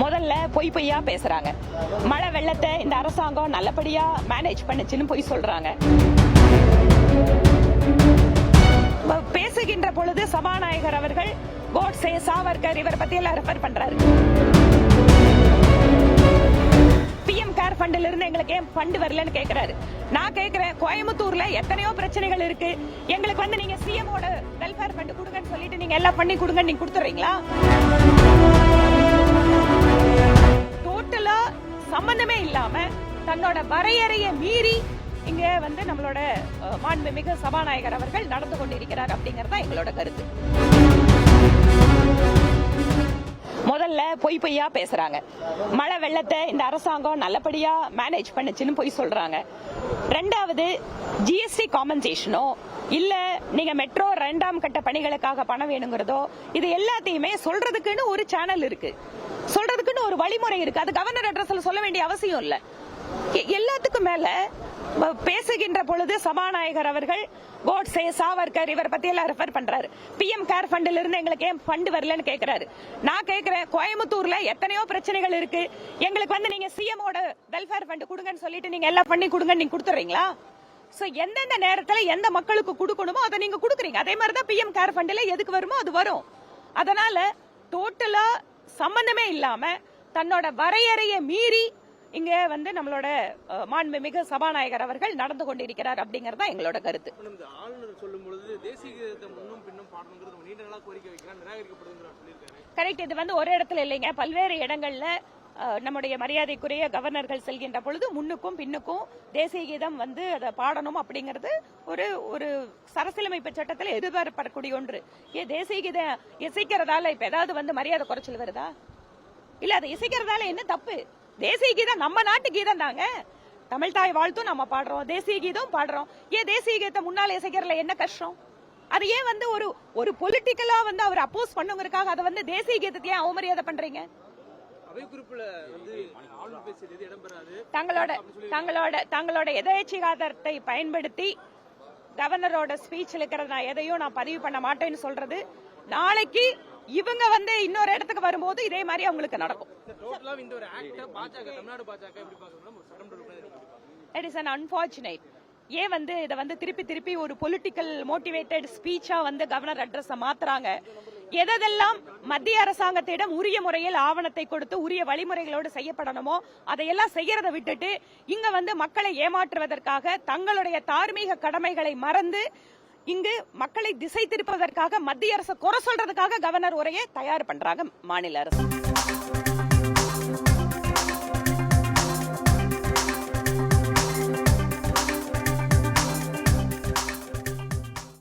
முதல்ல பொய்யா பேசுறாங்க. மழை வெள்ளத்தை இந்த அரசாங்கம் நல்லபடியா மேனேஜ் பண்ணுச்சுன்னு பொய் சொல்றாங்க. பேசுகின்ற பொழுது சபாநாயகர் அவர்கள் கோட்சே, சாவர்கர் இவரை பத்தி எல்லாம் ரெஃபர் பண்றாரு. பிஎம் கேர் ஃபண்ட்ல இருந்து எங்களுக்கு ஏன் ஃபண்ட் வரலன்னு கேக்குறாரு. நான் கேக்குறேன், கோயம்புத்தூர்ல எத்தனையோ பிரச்சனைகள் இருக்கு, எங்களுக்கு வந்து நீங்க சிஎம் ஓட வெல்ஃபேர் ஃபண்ட் கொடுங்கன்னு சொல்லிட்டு நீங்க எல்லாம் பண்ணி கொடுங்க, நீங்க கொடுத்துறீங்களா? டோட்டலா சம்பந்தமே இல்லாம தன்னோட வரையறையை மீறி இங்க வந்து நம்மளோட மாண்புமிகு சபாநாயகர் அவர்கள் நடந்து கொண்டிருக்கிறார் அப்படிங்கறத எங்களோட கருத்து. முதல்ல பொய்யா பேசுறாங்க. மழை வெள்ளத்தை இந்த அரசாங்கம் நல்லபடியா மேனேஜ் பண்ணுச்சுன்னு பொய் சொல்றாங்க. ரெண்டாவது, ஜிஎஸ்டி காம்பன்சேஷனோ இல்ல நீங்க மெட்ரோ 2ஆம் கட்ட பணிகளுக்காக பணம் வேணுங்கிறதோ இது எல்லாத்தையுமே சொல்றதுக்குன்னு ஒரு சேனல் இருக்கு, சொல்றதுக்குன்னு ஒரு வழிமுறை இருக்கு. அது கவர்னர் அட்ரஸ்ல சொல்ல வேண்டிய அவசியம் இல்ல. எல்லாத்துக்கும் மேல பேசுகின்ற பொழுது சபாநாயகர் அவர்கள் கோட்சே, சாவர்கர் இவரை பத்தி எல்லாம் ரெஃபர் பண்றாரு. பிஎம் கேர் ஃபண்ட்ல இருந்து எங்களுக்கு ஏன் ஃபண்ட் வரலன்னு கேக்குறாரு. நான் கேக்குறேன், கோயம்புத்தூர்ல எத்தனையோ பிரச்சனைகள் இருக்கு, எங்களுக்கு வந்து நீங்க சிஎம் ஓட வெல்ஃபேர் ஃபண்ட் கொடுங்கன்னு சொல்லிட்டு நீங்க எல்லாம் பண்ணி கொடுங்க, நீங்க கொடுத்துறீங்களா? சோ எந்தெந்த நேரத்துல எந்த மக்களுக்கு கொடுக்கணுமோ அதை நீங்க கொடுக்குறீங்க. அதே மாதிரிதான் பிஎம் கேர் ஃபண்ட்ல எதுக்கு வருமோ அது வரும். அதனால டோட்டலா சம்பந்தமே இல்லாம தன்னோட வரையறையை மீறி இங்க வந்து நம்மளோட மாண்புமிகு சபாநாயகர் அவர்கள் நடந்து கொண்டிருக்கிறார் அப்படிங்கறத எங்களோட கருத்து. கரெக்ட். இது வந்து ஒரு இடத்துல இல்லைங்க, பல்வேறு இடங்கள்ல நம்முடைய மரியாதைக்குரிய கவர்னர்கள் செல்கின்ற பொழுது முன்னுக்கும் பின்னுக்கும் தேசிய கீதம் வந்து அதை பாடணும் அப்படிங்கிறது ஒரு அரசியலமைப்பு சட்டத்தில் எதிர்பார்ப்படக்கூடிய ஒன்று. தேசிய கீதம் இசைக்கிறதால இப்ப ஏதாவது வந்து மரியாதை குறைச்சல் வருதா? இல்ல, அதை இசைக்கிறதால என்ன தப்பு? தேசிய கீதம் நம்ம நாட்டு கீதம் தாங்க. தமிழ் தாய் வாழ்த்தும் நம்ம பாடுறோம், தேசிய கீதம் பாடுறோம். ஏன் தேசிய கீதத்தை முன்னால இசைக்கிறதுல என்ன கஷ்டம்? அது ஏன் வந்து ஒரு பொலிட்டிக்கலா வந்து அவர் அப்போஸ் பண்ணுங்கிறதுக்காக அதை வந்து தேசிய கீதத்தை ஏன் அவமரியாதை பண்றீங்க? தங்களோட எதேச்சிகாரத்தை பயன்படுத்தி கவர்னரோட ஸ்பீச் இருக்கிறது நான் எதையும் நான் பதிவு பண்ண மாட்டேன்னு சொல்றது, நாளைக்கு இவங்க வந்து இன்னொரு இடத்துக்கு வரும்போது இதே மாதிரி அவங்களுக்கு நடக்கும். It is an unfortunate. ஏன் வந்து இதை வந்து திருப்பி ஒரு பொலிட்டிக்கல் மோட்டிவேட்டட் ஸ்பீச்சா வந்து கவர்னர் அட்ரஸ் மாத்துறாங்க? எதெல்லாம் மத்திய அரசாங்கத்திடம் உரிய முறையில் ஆவணத்தை கொடுத்து உரிய வழிமுறைகளோடு செய்யப்படணுமோ அதையெல்லாம் செய்யறதை விட்டுட்டு இங்க வந்து மக்களை ஏமாற்றுவதற்காக தங்களுடைய தார்மீக கடமைகளை மறந்து இங்கு மக்களை திசை திருப்பதற்காக மத்திய அரசு குறை சொல்றதுக்காக கவர்னர் உரையை தயார் பண்றாங்க மாநில அரசு.